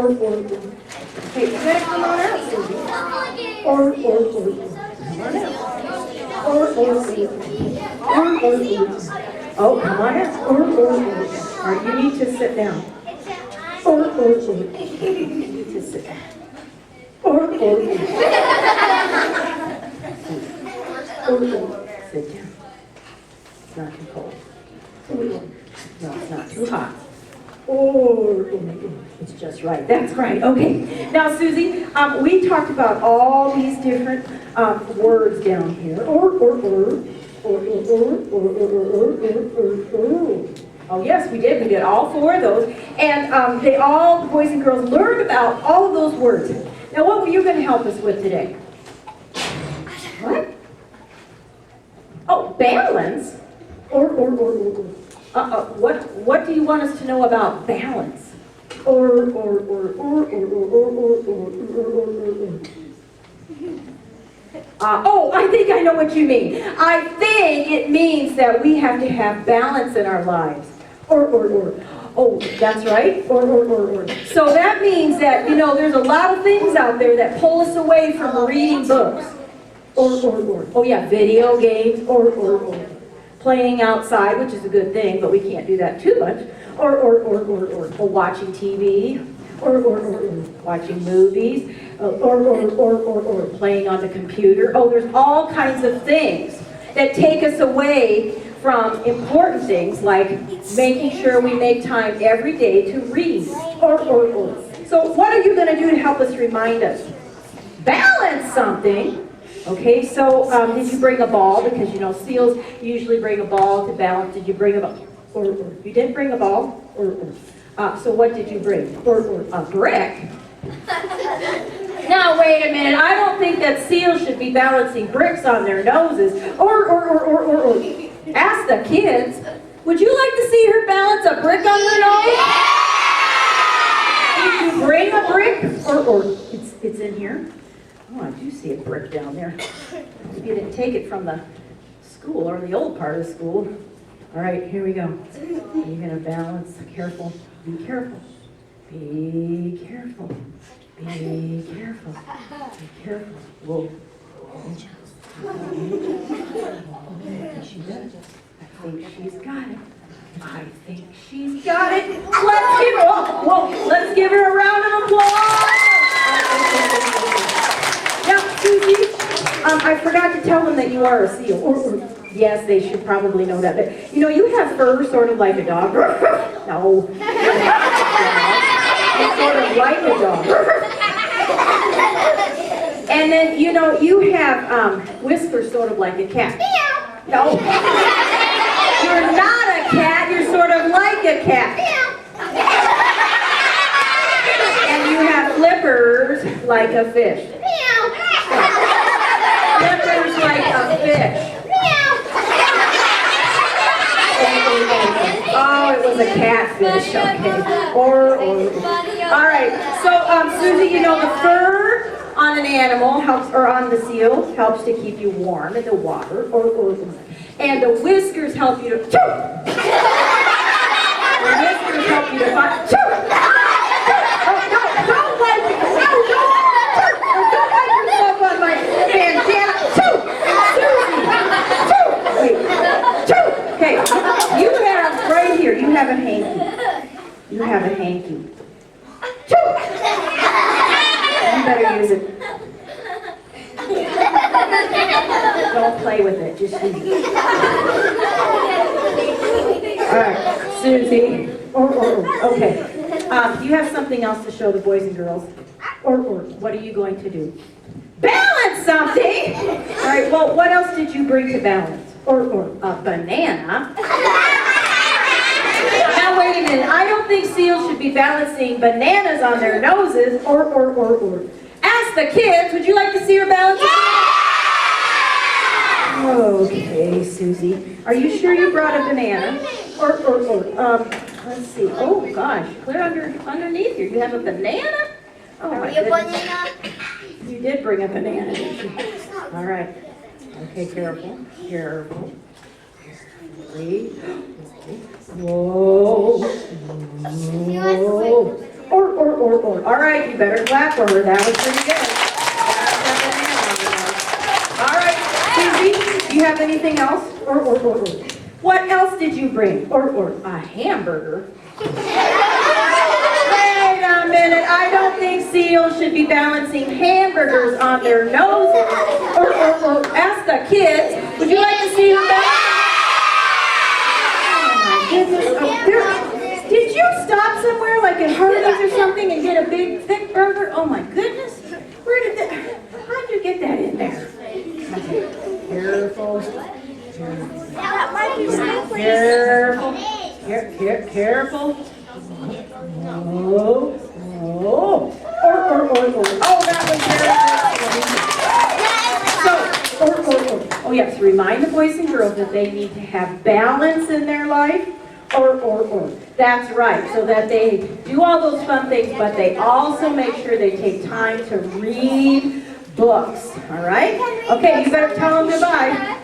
Hey, you gotta come on out, Suzy. Oh, come on out. All right, you need to sit down. You need to sit down. Sit down. It's not too cold. No, it's not too hot. It's just right. That's right. Okay. Now, Suzy, we talked about all these different words down here. Oh, yes, we did. We did all 4 of those. And they all, boys and girls, learned about all of those words. Now, what were you going to help us with today? What? Oh, balance? What do you want us to know about balance? Oh, I think I know what you mean. I think it means that we have to have balance in our lives. Oh, that's right. So that means that, you know, there's a lot of things out there that pull us away from reading books. Oh yeah, video games, playing outside, which is a good thing, but we can't do that too much. Or watching TV, or watching movies, or playing on the computer. Oh, there's all kinds of things that take us away from important things like making sure we make time every day to read. So what are you going to do to help us remind us? Balance something. Okay, so did you bring a ball? Because, you know, seals usually bring a ball to balance. Did you bring a ball? You didn't bring a ball? So what did you bring? A brick? Now, wait a minute. I don't think that seals should be balancing bricks on their noses. Ask the kids. Would you like to see her balance a brick on her nose? Did you bring a brick? It's in here? Oh, I do see a brick down there. You didn't take it from the school or the old part of the school. All right, here we go. You're going to balance. Careful. Be careful. Be careful. Be careful. Be careful. Whoa. She does. I think she's got it. I think she's got it. Let's give her a round of applause. Now, Suzy, I forgot to tell them that you are a seal. Yes, they should probably know that. But, you know, you have fur sort of like a dog. No. It's sort of like a dog. And then, you know, you have whiskers sort of like a cat. No. You're not a cat. You're sort of like a cat. And you have flippers like a fish. Flippers like a fish. Oh, it was a catfish. Okay. All right. So, Suzy, you know, the fur on an animal helps, or on the seal, helps to keep you warm in the water. And the whiskers help you to. The whiskers help you to find. Don't wipe yourself on my bandana. Okay, you have right here. You have a hanky. You have a hanky. You better use it. Don't play with it. Just use it. All right, Suzy. Okay. You have something else to show the boys and girls. What are you going to do? Balance something. All right. Well, what else did you bring to balance? A banana. Now wait a minute. I don't think seals should be balancing bananas on their noses. Ask the kids. Would you like to see her balance? Okay, Suzy. Are you sure you brought a banana? Let's see. Oh gosh, clear underneath here. You have a banana? Oh my goodness. You did bring a banana, didn't you? All right. Okay, careful. Careful. Carefully. Whoa. Whoa. All you better clap for her. That was pretty good. All right, Suzy, do you have anything else? Or. What else did you bring? Or a hamburger? Wait a minute, I don't think seals should be balancing hamburgers on their noses. Or ask the kids, would you like to see them balance? Oh my goodness. Did you stop somewhere like in Hardee's or something and get a big thick burger? Oh my goodness. How'd you get that in there? Okay. Careful. That might be slippery. Careful. Oh, that was very good. So, oh yes, remind the boys and girls that they need to have balance in their life. That's right, so that they do all those fun things, but they also make sure they take time to read books, all right? Okay, you better tell them goodbye.